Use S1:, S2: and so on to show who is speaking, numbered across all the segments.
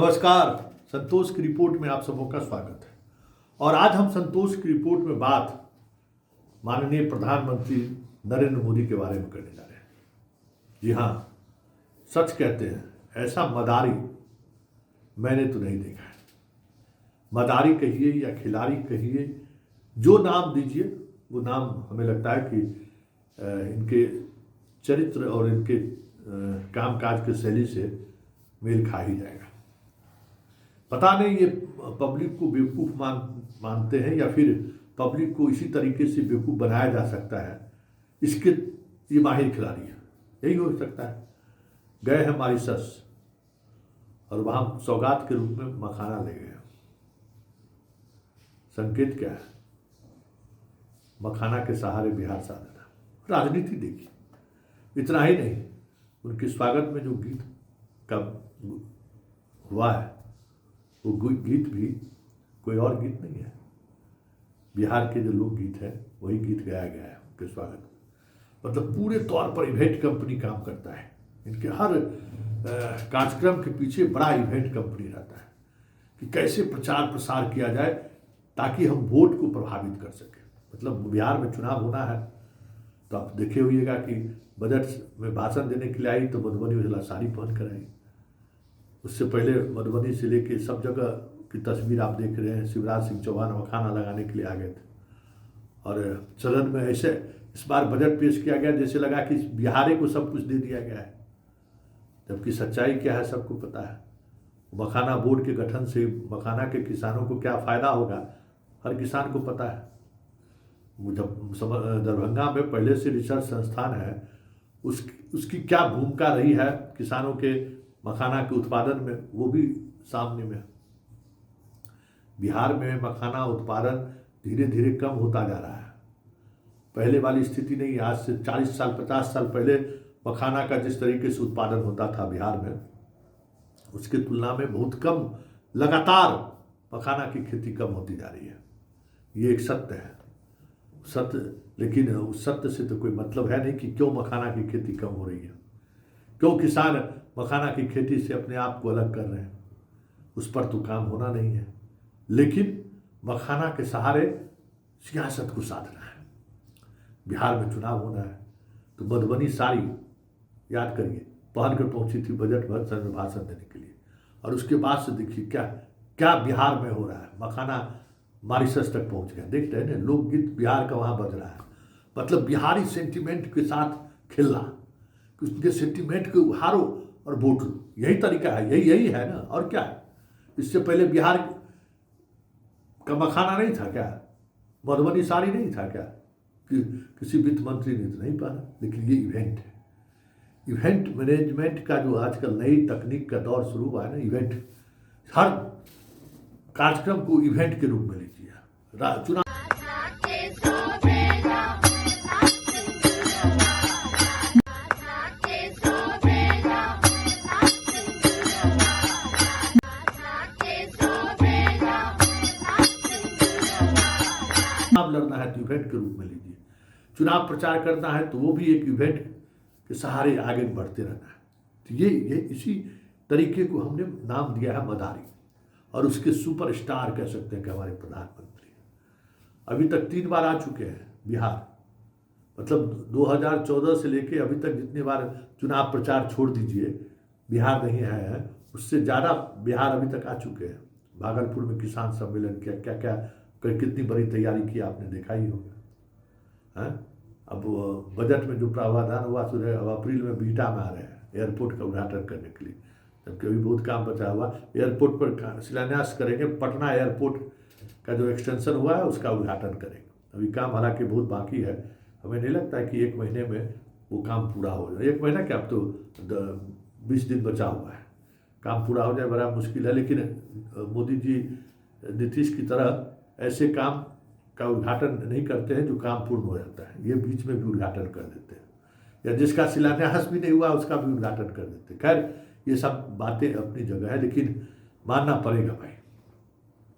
S1: नमस्कार। संतोष की रिपोर्ट में आप सबों का स्वागत है। और आज हम संतोष की रिपोर्ट में बात माननीय प्रधानमंत्री नरेंद्र मोदी के बारे में करने जा रहे हैं। जी हाँ, सच कहते हैं, ऐसा मदारी मैंने तो नहीं देखा है। मदारी कहिए या खिलाड़ी कहिए, जो नाम दीजिए वो नाम हमें लगता है कि इनके चरित्र और इनके कामकाज के शैली से मेल खा ही जाएगा। पता नहीं ये पब्लिक को बेवकूफ़ मानते हैं या फिर पब्लिक को इसी तरीके से बेवकूफ़ बनाया जा सकता है। इसके ये माहिर खिलाड़ी है, यही हो सकता है। गए हैं मॉरिशस और वहाँ सौगात के रूप में मखाना ले गए। संकेत क्या है? मखाना के सहारे बिहार साधना। राजनीति देखिए। इतना ही नहीं, उनके स्वागत में जो गीत का हुआ है वो गीत भी कोई और गीत नहीं है। बिहार के जो लोकगीत है वही गीत गाया गया है उनके स्वागत में। मतलब पूरे तौर पर इवेंट कंपनी काम करता है। इनके हर कार्यक्रम के पीछे बड़ा इवेंट कंपनी रहता है कि कैसे प्रचार प्रसार किया जाए ताकि हम वोट को प्रभावित कर सकें। मतलब बिहार में चुनाव होना है तो आप देखे होइएगा कि बजट में भाषण देने के लिए आई तो मधुबनी वाला साड़ी पहन कर आई। उससे पहले मधुबनी से लेके सब जगह की तस्वीर आप देख रहे हैं। शिवराज सिंह चौहान मखाना लगाने के लिए आ गए थे और सदन में ऐसे इस बार बजट पेश किया गया जैसे लगा कि बिहार को सब कुछ दे दिया गया है, जबकि सच्चाई क्या है सबको पता है। मखाना बोर्ड के गठन से मखाना के किसानों को क्या फ़ायदा होगा हर किसान को पता है। जब दरभंगा में पहले से रिसर्च संस्थान है, उसकी क्या भूमिका रही है किसानों के मखाना के उत्पादन में, वो भी सामने में। बिहार में मखाना उत्पादन धीरे धीरे कम होता जा रहा है। पहले वाली स्थिति नहीं। आज से 40 साल 50 साल पहले मखाना का जिस तरीके से उत्पादन होता था बिहार में, उसकी तुलना में बहुत कम, लगातार मखाना की खेती कम होती जा रही है। ये एक सत्य है, सत्य। लेकिन उस सत्य से तो कोई मतलब है नहीं कि क्यों मखाना की खेती कम हो रही है, क्यों किसान मखाना की खेती से अपने आप को अलग कर रहे हैं। उस पर तो काम होना नहीं है। लेकिन मखाना के सहारे सियासत को साधना है। बिहार में चुनाव होना है तो मधुबनी साड़ी याद करिए पहन कर पहुंची थी बजट भाषण में भाषण देने के लिए। और उसके बाद से देखिए क्या क्या बिहार में हो रहा है। मखाना मॉरिशस तक पहुंच गया। देखते हैं ना, लोकगीत बिहार का वहाँ बज रहा है। मतलब बिहारी सेंटिमेंट के साथ खेलना, उसके सेंटिमेंट को हारो और वोट लो, यही तरीका है। यही है ना, और क्या है। इससे पहले बिहार का मखाना नहीं था क्या? मधुबनी साड़ी नहीं था क्या? कि किसी वित्त मंत्री ने तो नहीं पहना। लेकिन ये इवेंट है। इवेंट मैनेजमेंट का जो आजकल नई तकनीक का दौर शुरू हुआ है ना, इवेंट, हर कार्यक्रम को इवेंट के रूप में लीजिए। चुनाव लड़ना है तो इवेंट के रूप में लीजिए। चुनाव प्रचार करना है तो वो भी एक इवेंट के सहारे आगे बढ़ते रहना है। तो ये इसी तरीके को हमने नाम दिया है मदारी। और उसके सुपरस्टार कह सकते हैं कि हमारे प्रधानमंत्री अभी तक 3 बार आ चुके हैं बिहार। मतलब 2014 से लेके अभी तक जितने बार चुनाव प्रचार छोड़ दीजिए बिहार नहीं आए हैं, उससे ज़्यादा बिहार अभी तक आ चुके हैं। भागलपुर में किसान सम्मेलन किया, क्या क्या कितनी बड़ी तैयारी की आपने देखा ही होगा। हैं अब बजट में जो प्रावधान हुआ तो अब अप्रैल में बीटा में आ रहे हैं एयरपोर्ट का उद्घाटन करने के लिए, जबकि अभी बहुत काम बचा हुआ। एयरपोर्ट पर शिलान्यास करेंगे, पटना एयरपोर्ट का जो एक्सटेंशन हुआ है उसका उद्घाटन करेंगे। अभी काम हालांकि बहुत बाकी है। हमें नहीं लगता है कि 1 महीने में वो काम पूरा हो जाए। 1 महीना क्या, अब तो 20 दिन बचा हुआ है। काम पूरा हो जाए बड़ा मुश्किल है। लेकिन मोदी जी नीतीश की तरह ऐसे काम का उद्घाटन नहीं करते हैं जो काम पूर्ण हो जाता है। ये बीच में भी उद्घाटन कर देते हैं, या जिसका शिलान्यास भी नहीं हुआ उसका भी उद्घाटन कर देते हैं। खैर ये सब बातें अपनी जगह है, लेकिन मानना पड़ेगा भाई,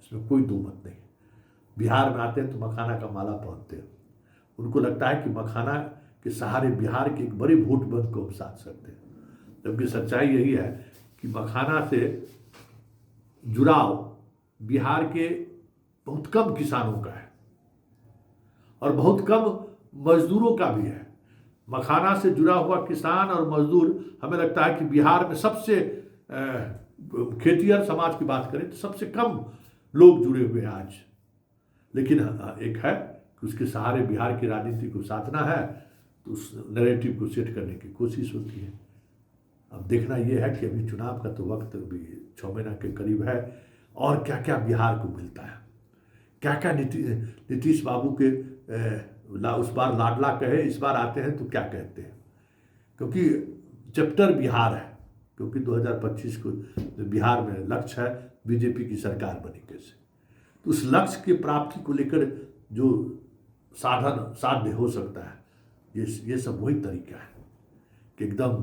S1: इसमें कोई दो मत नहीं। बिहार में आते हैं तो मखाना का माला पहनते हैं। उनको लगता है कि मखाना के सहारे बिहार के एक बड़े वोट बैंक को हम साध सकते हैं, जबकि सच्चाई यही है कि मखाना से जुड़ाव बिहार के बहुत कम किसानों का है और बहुत कम मजदूरों का भी है। मखाना से जुड़ा हुआ किसान और मजदूर, हमें लगता है कि बिहार में सबसे खेतिहर समाज की बात करें तो सबसे कम लोग जुड़े हुए हैं आज। लेकिन एक है कि उसके सहारे बिहार की राजनीति को साधना है, तो उस नैरेटिव को सेट करने की कोशिश होती है। अब देखना यह है कि अभी चुनाव का तो वक्त भी 6 महीना के करीब है, और क्या क्या बिहार को मिलता है, क्या क्या नीतीश बाबू के उस बार लाडला कहे, इस बार आते हैं तो क्या कहते हैं, क्योंकि चैप्टर बिहार है। क्योंकि 2025 को बिहार में लक्ष्य है बीजेपी की सरकार बनी कैसे, तो उस लक्ष्य की प्राप्ति को लेकर जो साधन साध्य हो सकता है, ये सब वही तरीका है कि एकदम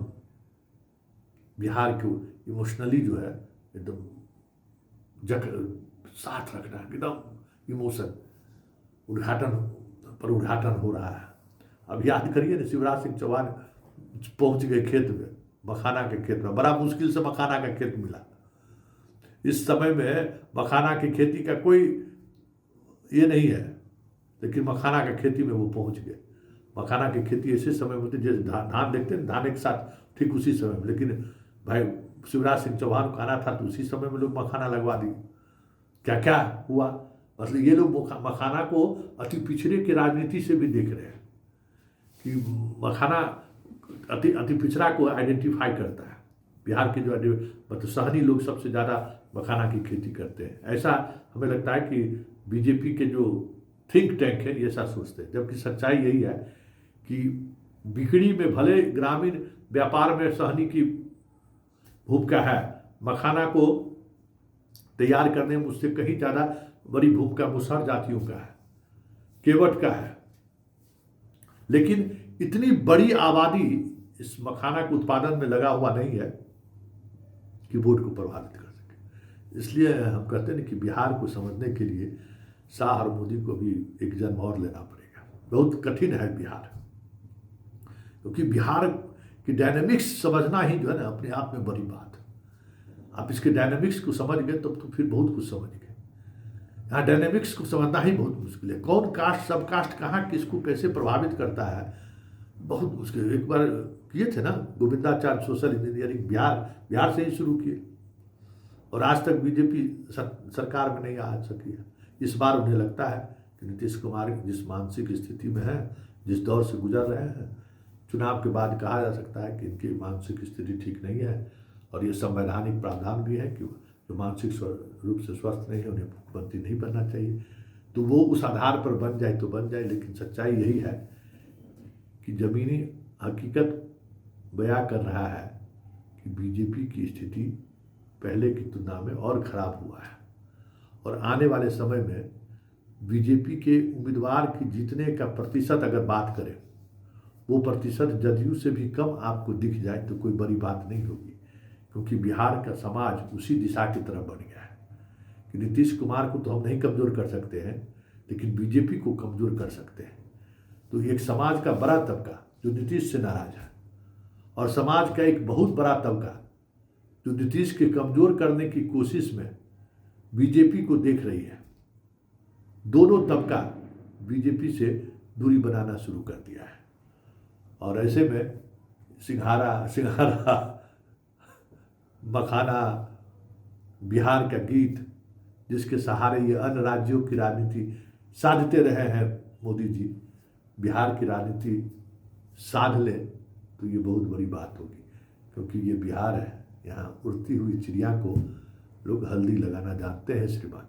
S1: बिहार को इमोशनली जो है एकदम साथ रखना, एकदम इमोशन। उद्घाटन हो रहा है। अब याद करिए ना, शिवराज सिंह चौहान पहुंच गए खेत में, मखाना के खेत में। बड़ा मुश्किल से मखाना का खेत मिला। इस समय में मखाना की खेती का कोई ये नहीं है, लेकिन मखाना की खेती में वो पहुंच गए। मखाना की खेती ऐसे समय में होती है जैसे धान देखते हैं, धान एक साथ ठीक उसी समय में। लेकिन भाई शिवराज सिंह चौहान को आना था तो उसी समय में लोग मखाना लगवा दिए। क्या क्या हुआ, मतलब ये लोग मखाना को अति पिछड़े की राजनीति से भी देख रहे हैं कि मखाना अति पिछड़ा को आइडेंटिफाई करता है। बिहार के जो मतलब सहनी लोग सबसे ज़्यादा मखाना की खेती करते हैं। ऐसा हमें लगता है कि बीजेपी के जो थिंक टैंक है ये ऐसा सोचते हैं, जबकि सच्चाई यही है कि बिक्री में भले ग्रामीण व्यापार में सहनी की भूमिका है, मखाना को तैयार करने में उससे कहीं ज़्यादा बड़ी भूमिका मुसहर जातियों का है, केवट का है। लेकिन इतनी बड़ी आबादी इस मखाना के उत्पादन में लगा हुआ नहीं है कि वोट को प्रभावित कर सके। इसलिए हम कहते हैं कि बिहार को समझने के लिए शाह और मोदी को भी एक जन्म और लेना पड़ेगा। बहुत कठिन है बिहार, क्योंकि बिहार की डायनेमिक्स समझना ही जो है ना अपने आप में बड़ी बात। आप इसके डायनेमिक्स को समझ गए तो फिर बहुत कुछ समझ गए। यहाँ डायनेमिक्स को समझना ही बहुत मुश्किल है। कौन कास्ट सब कास्ट कहाँ किसको कैसे प्रभावित करता है, बहुत मुश्किल। एक बार किए थे ना गोविंदाचार्य सोशल इंजीनियरिंग, बिहार से ही शुरू किए, और आज तक बीजेपी सरकार में नहीं आ सकी है। इस बार उन्हें लगता है कि नीतीश कुमार जिस मानसिक स्थिति में है, जिस दौर से गुजर रहे हैं, चुनाव के बाद कहा जा सकता है कि इनकी मानसिक स्थिति ठीक नहीं है, और ये संवैधानिक प्रावधान भी है कि जो मानसिक रूप से स्वस्थ नहीं है उन्हें मुख्यमंत्री नहीं बनना चाहिए। तो वो उस आधार पर बन जाए तो बन जाए, लेकिन सच्चाई यही है कि ज़मीनी हकीकत बयां कर रहा है कि बीजेपी की स्थिति पहले की तुलना में और ख़राब हुआ है, और आने वाले समय में बीजेपी के उम्मीदवार की जीतने का प्रतिशत अगर बात करें, वो प्रतिशत जदयू से भी कम आपको दिख जाए तो कोई बड़ी बात नहीं होगी। क्योंकि बिहार का समाज उसी दिशा की तरफ बढ़ गया है कि नीतीश कुमार को तो हम नहीं कमज़ोर कर सकते हैं, लेकिन बीजेपी को कमज़ोर कर सकते हैं। तो एक समाज का बड़ा तबका जो नीतीश से नाराज है, और समाज का एक बहुत बड़ा तबका जो नीतीश के कमज़ोर करने की कोशिश में बीजेपी को देख रही है, दोनों तबका बीजेपी से दूरी बनाना शुरू कर दिया है। और ऐसे में सिंघारा मखाना बिहार का गीत, जिसके सहारे ये अन्य राज्यों की राजनीति साधते रहे हैं मोदी जी, बिहार की राजनीति साध ले तो ये बहुत बड़ी बात होगी। क्योंकि ये बिहार है, यहाँ उड़ती हुई चिड़िया को लोग हल्दी लगाना जानते हैं। श्रीमान।